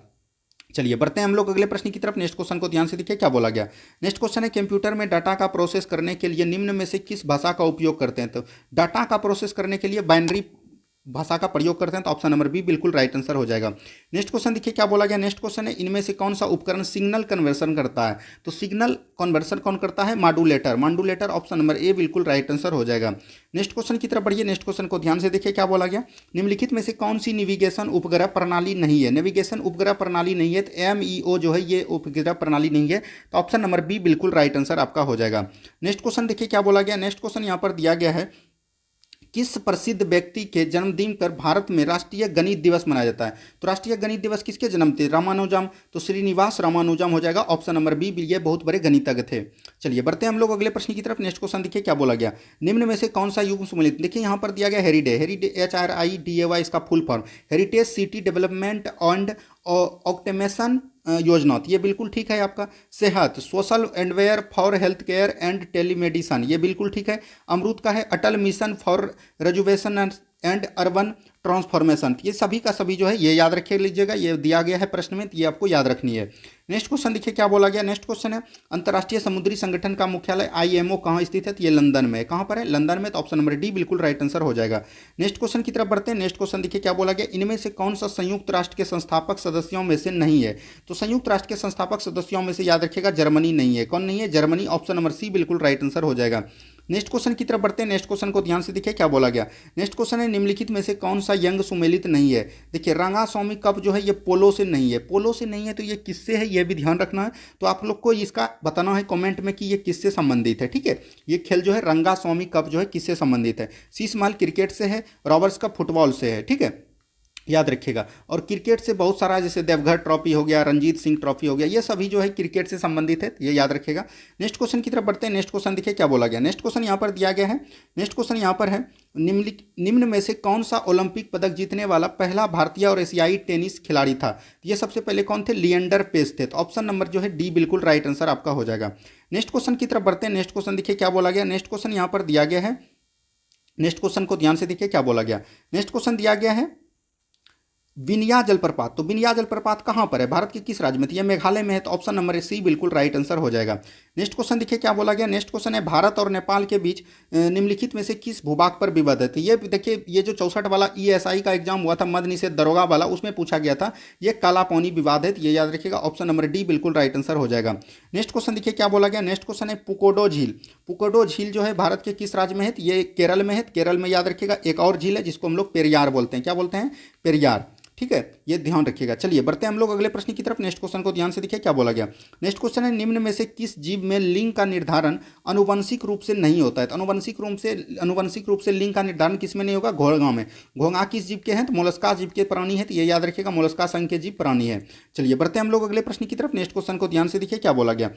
चलिए बढ़ते हैं हम लोग अगले प्रश्न की तरफ। नेक्स्ट क्वेश्चन को ध्यान से देखिए क्या बोला गया। नेक्स्ट क्वेश्चन है कंप्यूटर में डाटा का प्रोसेस करने के लिए निम्न में से किस भाषा का उपयोग करते हैं। तो डाटा का प्रोसेस करने के लिए बाइनरी भाषा का प्रयोग करते हैं। तो ऑप्शन नंबर बी बिल्कुल राइट आंसर हो जाएगा। नेक्स्ट क्वेश्चन देखिए क्या बोला गया। नेक्स्ट क्वेश्चन है इनमें से कौन सा उपकरण सिग्नल कन्वर्सन करता है। तो सिग्नल कन्वर्सन कौन करता है? Modulator. Modulator, option number A बिल्कुल राइट आंसर हो जाएगा। नेक्स्ट क्वेश्चन की तरफ बढ़िए। नेक्स्ट क्वेश्चन को ध्यान से देखिए क्या बोला गया। निम्नलिखित में से कौन सी नेविगेशन उपग्रह प्रणाली नहीं है। नेविगेशन उपग्रह प्रणाली नहीं है, तो MEO जो है ये उपग्रह प्रणाली नहीं है। तो ऑप्शन नंबर बी बिल्कुल राइट आंसर आपका हो जाएगा। नेक्स्ट क्वेश्चन देखिए क्या बोला गया। नेक्स्ट क्वेश्चन यहाँ पर दिया गया है किस प्रसिद्ध व्यक्ति के जन्मदिन पर भारत में राष्ट्रीय गणित दिवस मनाया जाता है। तो राष्ट्रीय गणित दिवस किसके जन्म थे? रामानुजम। तो श्रीनिवास रामानुजम हो जाएगा, ऑप्शन नंबर बी। ये बहुत बड़े गणितज्ञ थे। चलिए बढ़ते हैं हम लोग अगले प्रश्न की तरफ। नेक्स्ट क्वेश्चन देखिए क्या बोला गया। निम्न में से कौन सा युग्म सम्मिलित। देखिए यहाँ पर दिया गया हेरिडे। हेरिडे HRIDAY इसका full form heritage city development and augmentation योजना। तो ये बिल्कुल ठीक है आपका। Sehat, social endeavour for health care and telemedicine, ये बिल्कुल ठीक है। अमरूद का है Atal mission for rejuvenation and urban transformation. ये सभी का सभी जो है ये याद रखे लीजिएगा, ये दिया गया है प्रश्न में, तो ये आपको याद रखनी है। नेक्स्ट क्वेश्चन देखिए क्या बोला गया। नेक्स्ट क्वेश्चन है अंतर्राष्ट्रीय समुद्री संगठन का मुख्यालय IMO कहाँ स्थित है। तो ये लंदन में। कहाँ पर है? लंदन में। तो ऑप्शन नंबर डी बिल्कुल राइट आंसर हो जाएगा। नेक्स्ट क्वेश्चन की तरफ बढ़ते हैं। नेक्स्ट क्वेश्चन देखिए क्या बोला गया। इनमें से कौन सा संयुक्त राष्ट्र के संस्थापक सदस्यों में से नहीं है। तो संयुक्त राष्ट्र के संस्थापक सदस्यों में से याद रखिएगा जर्मनी नहीं है। कौन नहीं है? जर्मनी, ऑप्शन नंबर सी बिल्कुल राइट आंसर हो जाएगा। नेक्स्ट क्वेश्चन की तरफ बढ़ते हैं। नेक्स्ट क्वेश्चन को ध्यान से देखिए क्या बोला गया। नेक्स्ट क्वेश्चन है निम्नलिखित में से कौन सा यंग सुमेलित नहीं है। देखिए रंगास्वामी कप जो है ये पोलो से नहीं है। पोलो से नहीं है तो ये किससे है, ये भी ध्यान रखना है। तो आप लोग को इसका बताना है कमेंट में कि ये किससे संबंधित है। ठीक है, ये खेल जो है रंगास्वामी कप जो है किससे संबंधित है। शीश महल क्रिकेट से है, रॉबर्ट्स कप फुटबॉल से है। ठीक है, याद रखिएगा। और क्रिकेट से बहुत सारा, जैसे देवघर ट्रॉफी हो गया, रंजीत सिंह ट्रॉफी हो गया, ये सभी जो है क्रिकेट से संबंधित है, ये याद रखिएगा। नेक्स्ट क्वेश्चन की तरफ बढ़ते हैं। नेक्स्ट क्वेश्चन देखिए क्या बोला गया। नेक्स्ट क्वेश्चन यहाँ पर दिया गया है। नेक्स्ट क्वेश्चन यहाँ पर है, निम्न में से कौन सा ओलंपिक पदक जीतने वाला पहला भारतीय और एशियाई टेनिस खिलाड़ी था। ये सबसे पहले कौन थे, लिएंडर पेस थे। तो ऑप्शन नंबर जो है डी बिल्कुल राइट आंसर आपका हो जाएगा। नेक्स्ट क्वेश्चन की तरफ बढ़ते हैं। नेक्स्ट क्वेश्चन देखिए क्या बोला गया। नेक्स्ट क्वेश्चन यहाँ पर दिया गया है। नेक्स्ट क्वेश्चन को ध्यान से देखिए क्या बोला गया। नेक्स्ट क्वेश्चन दिया गया है, विनया जलप्रपात। तो विनया जलप्रपात कहाँ पर है, भारत के किस राज्य में थी, ये मेघालय में है। तो ऑप्शन नंबर सी बिल्कुल राइट आंसर हो जाएगा। नेक्स्ट क्वेश्चन देखिए क्या बोला गया। नेक्स्ट क्वेश्चन है, भारत और नेपाल के बीच निम्नलिखित में से किस भूभाग पर विवाद है। तो ये देखिए, ये जो 64 वाला ईएसआई का एग्जाम हुआ था, मद निषेध दरोगा वाला, उसमें पूछा गया था, ये काला पानी विवाद है। तो ये याद रखिएगा, ऑप्शन नंबर डी बिल्कुल राइट आंसर हो जाएगा। नेक्स्ट क्वेश्चन देखिए क्या बोला गया। नेक्स्ट क्वेश्चन है, पुकोडो झील। पुकोडो झील जो है भारत के किस राज्य में है, ये केरल में है। केरल में याद रखिएगा एक और झील है जिसको हम लोग पेरियार बोलते हैं। क्या बोलते हैं, पेरियार। ठीक है, ये ध्यान रखिएगा। चलिए बढ़ते हैं हम लोग अगले प्रश्न की तरफ। नेक्स्ट क्वेश्चन को ध्यान से देखिए क्या बोला गया। नेक्स्ट क्वेश्चन है, निम्न में से किस जीव में लिंग का निर्धारण अनुवंशिक रूप से नहीं होता है। तो अनुवंशिक रूप से लिंग का निर्धारण किस में नहीं होगा, घोंघा में। घोंघा किस जीव के हैं, तो मोलस्का जीव के प्राणी है। तो ये याद रखिएगा, मोलस्का संघ के जीव प्राणी है। चलिए बढ़ते हैं हम लोग अगले प्रश्न की तरफ। नेक्स्ट क्वेश्चन को ध्यान से देखिए क्या बोला गया।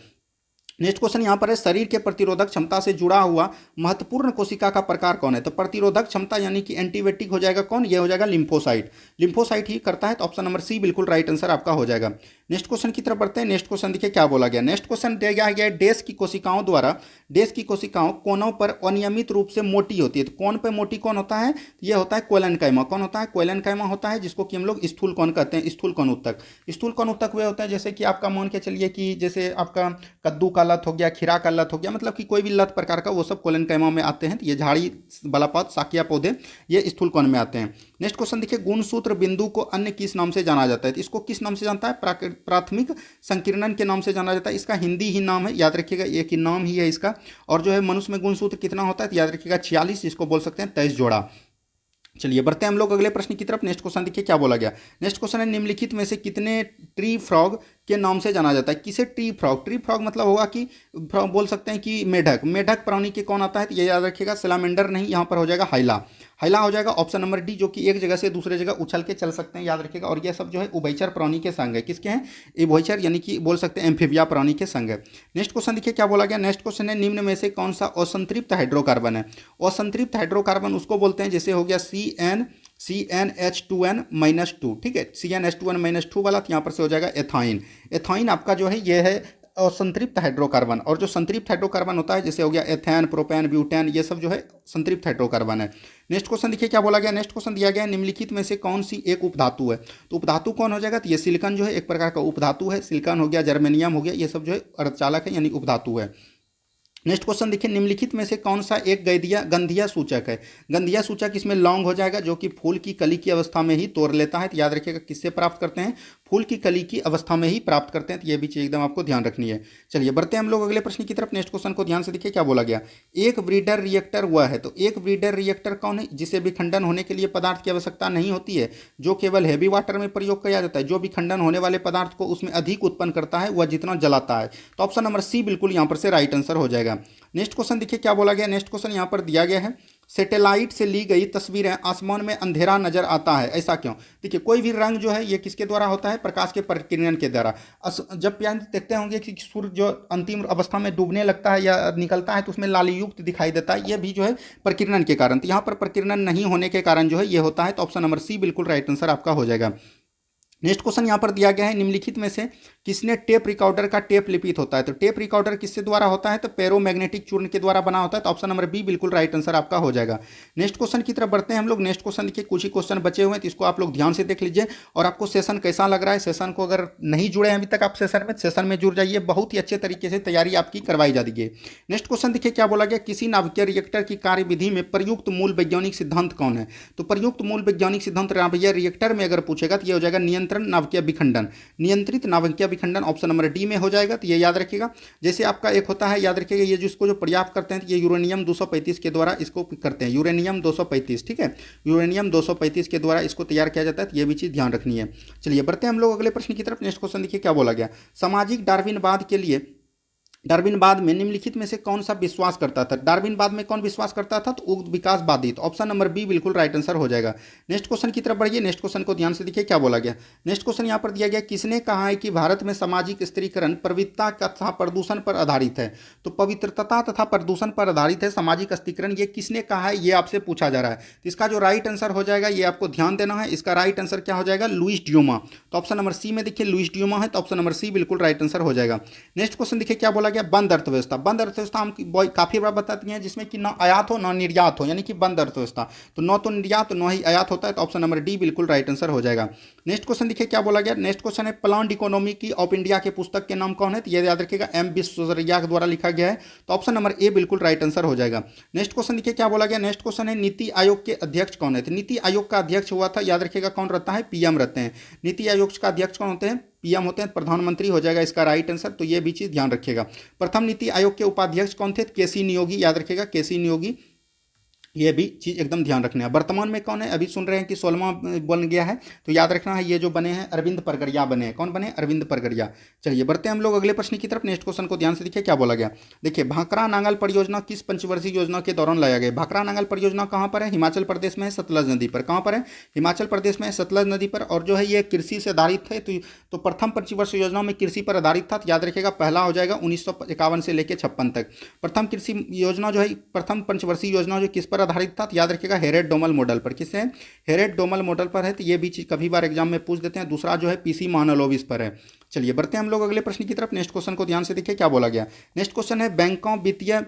नेक्स्ट क्वेश्चन यहाँ पर है, शरीर के प्रतिरोधक क्षमता से जुड़ा हुआ महत्वपूर्ण कोशिका का प्रकार कौन है। तो प्रतिरोधक क्षमता यानी कि एंटीबायोटिक हो जाएगा कौन, ये हो जाएगा लिम्फोसाइट। लिम्फोसाइट ही करता है। तो ऑप्शन नंबर सी बिल्कुल राइट आंसर आपका हो जाएगा। नेक्स्ट क्वेश्चन की तरफ बढ़ते हैं। नेक्स्ट क्वेश्चन देखिए क्या बोला गया। नेक्स्ट क्वेश्चन दिया गया है, देश की कोशिकाओं द्वारा, देश की कोशिकाओं कोनों पर अनियमित रूप से मोटी होती है। तो कौन पर मोटी कौन होता है, ये होता है कोलेनकाइमा। कौन होता है, कोलेनकाइमा होता है, जिसको कि हम लोग स्थूल कौन कहते हैं, स्थूल कौन उत्तक। स्थूल कौन उत्तक वे होता है, जैसे कि आपका मान के चलिए कि जैसे आपका कद्दू का लत हो गया, खीरा का लत हो गया, मतलब कि कोई भी लत प्रकार का, वो सब कोलेनकाइमा में आते हैं। तो ये झाड़ी वाला पौध, साकिया पौधे, ये स्थूल कौन में आते हैं। नेक्स्ट क्वेश्चन देखिए, गुणसूत्र बिंदु को अन्य किस नाम से जाना जाता है। तो इसको किस नाम से जानता है, प्राथमिक संकीर्णन के नाम से जाना जाता है। इसका हिंदी ही नाम है, याद रखिएगा, एक ही नाम ही है इसका। और जो है मनुष्य में गुणसूत्र कितना होता है, तो याद रखिएगा 46, जिसको बोल सकते हैं 23 जोड़ा। चलिए बढ़ते हैं हम लोग अगले प्रश्न की तरफ। नेक्स्ट क्वेश्चन देखिए क्या बोला गया। नेक्स्ट क्वेश्चन है, निम्नलिखित में से कितने ट्री फ्रॉग के नाम से जाना जाता है। किसे ट्री फ्रॉग मतलब होगा कि बोल सकते हैं कि मेढक। मेढक प्राणी के कौन आता है, तो ये याद रखिएगा, सैलामेंडर नहीं, यहाँ पर हो जाएगा हाइला। हाइला हो जाएगा ऑप्शन नंबर डी, जो कि एक जगह से दूसरे जगह उछल के चल सकते हैं, याद रखिएगा। और ये सब जो है उभयचर प्राणी के संग है। किसके हैं, उभयचर यानी कि बोल सकते हैं एम्फीबिया प्राणी के संग है। नेक्स्ट क्वेश्चन देखिए क्या बोला गया। नेक्स्ट क्वेश्चन है, निम्न में से कौन सा असंतृप्त हाइड्रोकार्बन है। असंतृप्त हाइड्रोकार्बन उसको बोलते हैं, जैसे हो गया CnH2n-2। ठीक है, CnH2n-2 वाला, तो यहाँ पर से हो जाएगा एथाइन। एथाइन आपका जो है ये है असंतृप्त हाइड्रोकार्बन। और जो संतृप्त हाइड्रोकार्बन होता है, जैसे हो गया एथेन, प्रोपेन, ब्यूटेन, ये सब जो है संतृप्त हाइड्रोकार्बन है। नेक्स्ट क्वेश्चन देखिए क्या बोला गया। नेक्स्ट क्वेश्चन दिया गया है, निम्नलिखित में से कौन सी एक उपधातु है। तो उपधातु कौन हो जाएगा, तो ये सिलिकॉन जो है एक प्रकार का उपधातु है। सिलिकॉन हो गया, जर्मेनियम हो गया, ये सब जो है अर्धचालक है, यानी उपधातु है। नेक्स्ट क्वेश्चन देखिए, निम्नलिखित में से कौन सा एक गंधिया सूचक है। गंधिया सूचक इसमें लौंग हो जाएगा, जो कि फूल की कली की अवस्था में ही तोड़ लेता है। तो याद रखिएगा, किससे प्राप्त करते हैं, फूल की कली की अवस्था में ही प्राप्त करते हैं। तो ये भी चीज़ एकदम आपको ध्यान रखनी है। चलिए बढ़ते हैं हम लोग अगले प्रश्न की तरफ। नेक्स्ट क्वेश्चन को ध्यान से देखिए क्या बोला गया। एक ब्रीडर रिएक्टर वह है। तो एक ब्रीडर रिएक्टर कौन है, जिसे विखंडन होने के लिए पदार्थ की आवश्यकता नहीं होती है, जो केवल हैवी वाटर में प्रयोग किया जाता है, जो विखंडन होने वाले पदार्थ को उसमें अधिक उत्पन्न करता है, वह जितना जलाता है। तो ऑप्शन नंबर सी बिल्कुल यहाँ पर से राइट आंसर हो जाएगा। नेक्स्ट क्वेश्चन देखिए क्या बोला गया। नेक्स्ट क्वेश्चन यहाँ पर दिया गया है, सैटेलाइट से ली गई तस्वीरें आसमान में अंधेरा नजर आता है, ऐसा क्यों। देखिए, कोई भी रंग जो है ये किसके द्वारा होता है, प्रकाश के प्रकीर्णन के द्वारा। जब प्यार देखते होंगे कि सूर्य जो अंतिम अवस्था में डूबने लगता है या निकलता है, तो उसमें लालीयुक्त दिखाई देता है, ये भी जो है प्रकीर्णन के कारण। तो यहाँ पर प्रकीर्णन नहीं होने के कारण जो है ये होता है। तो ऑप्शन नंबर सी बिल्कुल राइट आंसर आपका हो जाएगा। नेक्स्ट क्वेश्चन यहाँ पर दिया गया है, निम्नलिखित में से किसने टेप रिकॉर्डर का टेप लिपित होता है। तो टेप रिकॉर्डर किससे द्वारा होता है, तो पेरोमैग्नेटिक चूर्ण के द्वारा बना होता है। तो ऑप्शन नंबर बी बिल्कुल राइट आंसर आपका हो जाएगा। नेक्स्ट क्वेश्चन की तरफ बढ़ते हैं हम लोग। नेक्स्ट क्वेश्चन देखिए, कुछ ही क्वेश्चन बचे हुए हैं, तो इसको आप लोग ध्यान से देख लीजिए। और आपको सेशन कैसा लग रहा है, सेशन को अगर नहीं जुड़े हैं अभी तक आप सेशन में जुड़ जाइए, बहुत ही अच्छे तरीके से तैयारी आपकी करवाई जा दी है। नेक्स्ट क्वेश्चन देखिए क्या बोला गया, किसी नाभिकीय रिएक्टर की कार्यविधि में प्रयुक्त मूल वैज्ञानिक सिद्धांत कौन है। तो प्रयुक्त मूल वैज्ञानिक सिद्धांत नाभिकीय रिएक्टर में अगर पूछेगा तो ये हो जाएगा नियंत्रण नाभिकीय विखंडन। नियंत्रित नाभिकीय विखंडन ऑप्शन नंबर डी में हो जाएगा। तो ये याद रखिएगा, जैसे आपका एक होता है, याद रखिएगा, ये जिसको जो पर्याप्त करते हैं, तो ये यूरेनियम 235 के द्वारा इसको करते हैं, यूरेनियम 235। ठीक है, यूरेनियम 235 के द्वारा इसको तैयार किया जाता है। तो ये भी चीज़ ध्यान रखनी है। चलिए बढ़ते हैं हम लोग अगले प्रश्न की तरफ। नेक्स्ट क्वेश्चन देखिए क्या बोला गया, सामाजिक डार्विनवाद के लिए डार्विनवाद में निम्नलिखित में से कौन सा विश्वास करता था? डार्विनवाद में कौन विश्वास करता था? तो उक्त विकासवादी। तो ऑप्शन नंबर बी बिल्कुल राइट आंसर हो जाएगा। नेक्स्ट क्वेश्चन की तरफ बढ़िए। नेक्स्ट क्वेश्चन को ध्यान से देखिए क्या बोला गया। नेक्स्ट क्वेश्चन यहाँ पर दिया गया, किसने कहा है कि भारत में सामाजिक स्थिरीकरण पवित्रता तथा प्रदूषण पर आधारित है? तो पवित्रता तथा प्रदूषण पर आधारित है सामाजिक स्थिरीकरण, ये किसने कहा है, ये आपसे पूछा जा रहा है। तो इसका जो राइट आंसर हो जाएगा, ये आपको ध्यान देना है, इसका राइट आंसर क्या हो जाएगा? Louis Dumas. तो ऑप्शन नंबर सी में देखिए लुईस ड्यूमा है, तो ऑप्शन नंबर सी बिल्कुल राइट आंसर हो जाएगा। नेक्स्ट क्वेश्चन देखिए क्या बोला गया, बंद अर्थव्यवस्था। बंद अर्थव्यवस्था हम काफी बार बताती हैं, जिसमें कि ना आयात हो ना निर्यात हो, यानी कि बंद अर्थव्यवस्था। तो न तो निर्यात न ही आयात होता है, तो ऑप्शन नंबर डी बिल्कुल राइट आंसर हो जाएगा। नेक्स्ट क्वेश्चन देखिए क्या बोला गया। नेक्स्ट क्वेश्चन है, प्लान्ड इकोनॉमी की ऑफ इंडिया के पुस्तक के नाम कौन है? तो ये याद रखिएगा एम विश्वेश्वरैया के द्वारा लिखा गया है, तो ऑप्शन नंबर ए बिल्कुल राइट आंसर हो जाएगा। नेक्स्ट क्वेश्चन देखिए क्या बोला गया। नेक्स्ट क्वेश्चन है, नीति आयोग के अध्यक्ष कौन है? तो नीति आयोग का अध्यक्ष हुआ था, याद रखिएगा कौन रहता है? पीएम रहते हैं। नीति आयोग का अध्यक्ष कौन होते हैं? पीएम होते हैं, प्रधानमंत्री हो जाएगा इसका राइट आंसर। तो ये भी चीज ध्यान रखिएगा। प्रथम नीति आयोग के उपाध्यक्ष कौन थे? केसी नियोगी, याद रखिएगा केसी नियोगी, ये भी चीज एकदम ध्यान रखना है। वर्तमान में कौन है? अभी सुन रहे हैं कि 16वां बन गया है, तो याद रखना है ये जो बने हैं अरविंद परगरिया बने हैं। कौन बने? अरविंद परगरिया। चलिए बढ़ते हैं हम लोग अगले प्रश्न की तरफ। नेक्स्ट क्वेश्चन को ध्यान से देखिए क्या बोला गया। देखिए, भाखड़ा नांगल परियोजना किस पंचवर्षीय योजना के दौरान लाया गया? भाखड़ा नांगल परियोजना कहाँ पर है? हिमाचल प्रदेश में है, सतलज नदी पर। कहाँ पर है? हिमाचल प्रदेश में है, सतलज नदी पर। और जो है ये कृषि से आधारित है, तो प्रथम पंचवर्षीय योजना में कृषि पर आधारित था। याद रखिएगा पहला हो जाएगा 1951 से लेकर 56 तक। प्रथम कृषि योजना जो है, प्रथम पंचवर्षीय योजना जो किस पर आधारित था? याद रखिएगा हेरेट डोमल मॉडल पर। किससे? हेरेट डोमल मॉडल पर है, तो ये भी चीज कभी बार एग्जाम में पूछ देते हैं। दूसरा जो है पीसी महालनोबिस पर है। चलिए बढ़ते हैं हम लोग अगले प्रश्न की तरफ। नेक्स्ट क्वेश्चन को ध्यान से देखिए क्या बोला गया। नेक्स्ट क्वेश्चन है, बैंकों, वित्तीय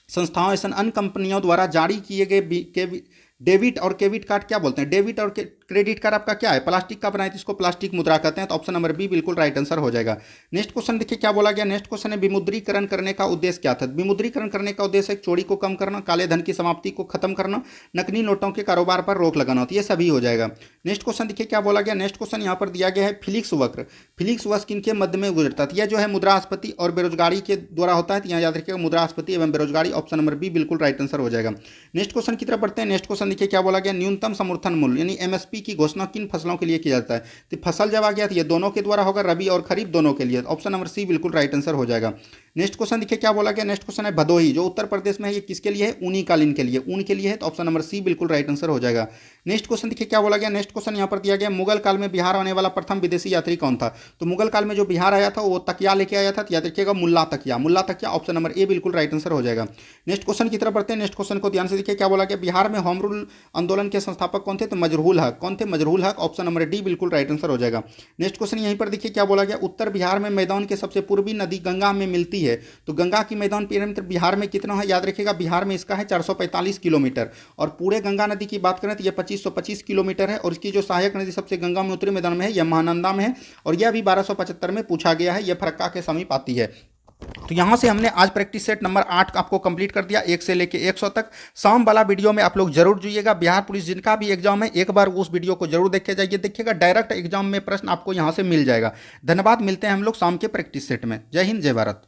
संस्थाओं ऐसा अन्य कंपनियों द्वारा जारी किए गए डेबिट और क्रेडिट कार्ड क्या बोलते हैं? डेबिट और क्रेडिट कार्ड आपका क्या है? प्लास्टिक का बनाए, तो इसको प्लास्टिक मुद्रा कहते हैं। तो ऑप्शन नंबर बी बिल्कुल राइट आंसर हो जाएगा। नेक्स्ट क्वेश्चन देखिए क्या बोला गया। नेक्स्ट क्वेश्चन है, विमुद्रीकरण करने का उद्देश्य क्या था? विमुद्रीकरण करने का उद्देश्य चोरी को कम करना, काले धन की समाप्ति को खत्म करना, नकली नोटों के कारोबार पर रोक लगाना, तो ये सभी हो जाएगा। नेक्स्ट क्वेश्चन देखिए क्या बोला गया। नेक्स्ट क्वेश्चन यहाँ पर दिया गया है, फिलिक्स वक्र। फिलिक्स वक्र किनके मध्य में गुजरता था? यह जो है मुद्रास्फीति और बेरोजगारी के द्वारा होता है, तो यहाँ याद रखिएगा मुद्रास्फीति एवं बेरोजगारी, ऑप्शन नंबर बी बिल्कुल राइट आंसर हो जाएगा। नेक्स्ट क्वेश्चन की तरफ बढ़ते हैं। नेक्स्ट क्वेश्चन देखिए क्या बोला गया। न्यूनतम समर्थन मूल्य यानी एमएसपी की घोषणा किन फसलों के लिए किया जाता है? तो फसल जब आ गया तो ये दोनों के द्वारा होगा, रबी और खरीफ दोनों के लिए। ऑप्शन नंबर सी बिल्कुल राइट आंसर हो जाएगा। नेक्स्ट क्वेश्चन देखिए क्या बोला गया। नेक्स्ट क्वेश्चन है, भदोही जो उत्तर प्रदेश में है, ये किसके लिए है? ऊनी कालीन के लिए, ऊन के लिए है, तो ऑप्शन नंबर सी बिल्कुल राइट आंसर हो जाएगा। नेक्स्ट क्वेश्चन देखिए क्या बोला गया। नेक्स्ट क्वेश्चन यहाँ पर दिया गया, मुगल काल में बिहार आने वाला प्रथम विदेशी यात्री कौन था? तो मुगल काल में जो बिहार आया था वो तकिया लेके आया था, याद रखिएगा मुल्ला तकिया। मुल्ला तकिया, ऑप्शन नंबर ए बिल्कुल राइट आंसर हो जाएगा। नेक्स्ट क्वेश्चन की तरफ बढ़ते हैं। नेक्स्ट क्वेश्चन को ध्यान से देखिए क्या बोला गया। बिहार में होम रूल आंदोलन के संस्थापक कौन थे? तो मजरूल हक। कौन थे? मजरूल हक, ऑप्शन नंबर डी बिल्कुल राइट आंसर हो जाएगा। नेक्स्ट क्वेश्चन यहीं पर देखिए क्या बोला गया। उत्तर बिहार में मैदान के सबसे पूर्वी नदी गंगा में मिलती है, तो गंगा की मैदान पेरिमीटर बिहार में कितना है? याद रखिएगा बिहार में इसका है 445 किलोमीटर, और पूरे गंगा नदी की बात करें तो यह 2525 किलोमीटर है। और इसकी जो सहायक नदी सबसे गंगा में उत्तरी मैदान में है, यह महानंदा में है, और यह भी 1275 में पूछा गया है, यह फरक्का के समीप आती है। तो यहाँ से हमने आज प्रैक्टिस सेट नंबर 8 आपको कंप्लीट कर दिया, 1 से लेके 100 तक। शाम वाला वीडियो में आप लोग जरूर जुड़िएगा। बिहार पुलिस जिनका भी एग्जाम है, एक बार उस वीडियो को जरूर देखे जाइए, देखिएगा डायरेक्ट एग्जाम में प्रश्न आपको यहाँ से मिल जाएगा। धन्यवाद, मिलते हैं हम लोग शाम के प्रैक्टिस सेट में। जय हिंद, जय भारत।